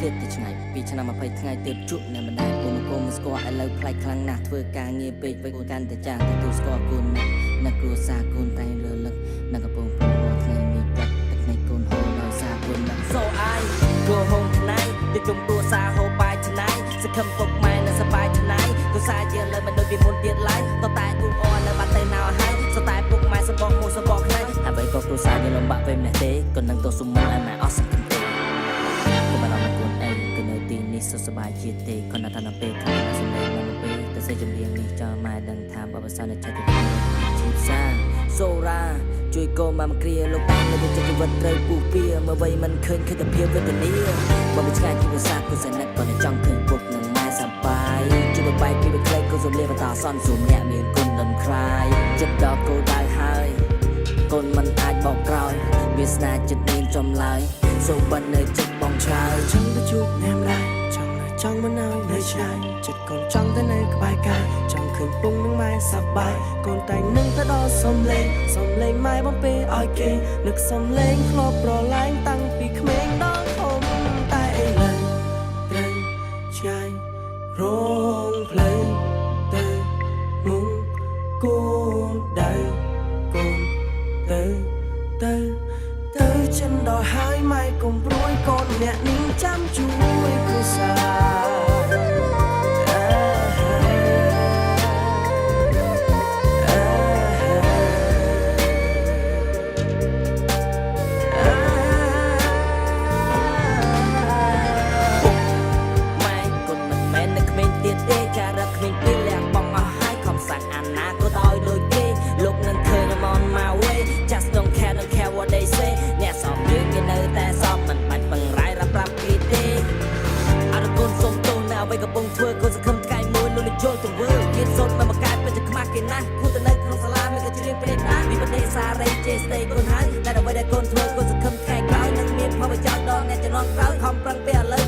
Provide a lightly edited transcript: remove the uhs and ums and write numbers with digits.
liệt thì ngày vì cho năm mà phải ngày tiếp chụp nè mình đại cùng score ai lâu play khăng nạt thưa ca nghe bịch với can để trả từ score cùng nè cua xa cùng tay rơ lực nè gặp bông ngày mi bật ngày cùng hồ nói xa cùng nè so ai cua home tonight để chung tua xa hồ bài tonight sẽ không phục mai là sắp bài tonight cua xa giờ lời mình đôi vì muốn tiệt lái tao tại u on là bàn tay nào hay so tại phục mai sắp bong một sắp bong này à vậy có cua xa giờ lòng bạc về mẹ thế còn năng tô sung mai mẹ awesome kinh tế cô bà làm con ấy cứ nơi tin ní sắp sắp bài chia tê còn là thằng nào bê thằng nào sắp bê nào bê ta sẽ chấm liêng ní cho mai đằng tham và sao để chạy từ chìm xa xô raជួយកូនមកគ្រាលោកតាមនៅចិត្តជីវិតត្រូវពុះពៀមកវ័យមិនឃើញឃើញតែភាពវេទនាបើមិនឆ្ងាយពីភាសាគូសនិតក៏តែចង់ឃើញពុកនឹងម៉ែសប្បាយជួយបែកពីក្លែកក៏សំលៀកបន្តសនស៊ុំអ្នកមានគុណដំខ្លាយចិត្តដល់គោលដៅហើយកូនមិនអាចបកក្រោយវាស្នាចិត្តមានចំឡើយសូមបាននៅចិត្តបងឆ្លើយចង់ទៅជួបអ្នកម្ដាយចង់មិនឲ្យនៅឆ្ងាយចិត្តកូនចង់ទៅនៅក្បែរកាយចង់ឃើញពុំនឹងម៉ែសប្បាយកូនតែងនឹងទៅដល់សំលេងម៉ែបំពេឲ្យគេនឹកសំលេងធ្លាប់ប្រឡាយតាំងពីក្មេងដល់ធំតែឥឡូវត្រូវឆ្ងាយរងផ្លូវទៅមុំគូដៅកូនទៅចិនដល់ហើយម៉ែកុំព្រួយកូនអ្នកនាងចាំជួយគូសាកំពុងធ្វើកូនសង្ឃឹមថ្ងៃមួយលោកនឹងចូលទៅវើទៀតសូត្រមកមកកែเป็นจะខ្មាស់គេណាស់គូទៅនៅក្នុងសាលាមានតែជ្រៀងព្រេងណាពីប្រទេសសារីជេស្ទេកូនហើយតែអ្វីដែលកូនធ្វើកូនសង្ឃឹមថ្ងៃក្រោយនឹងមានផលប្រយោជន៍ដល់អ្នកជំនាន់ក្រោយខំប្រឹងពេលឥឡូវ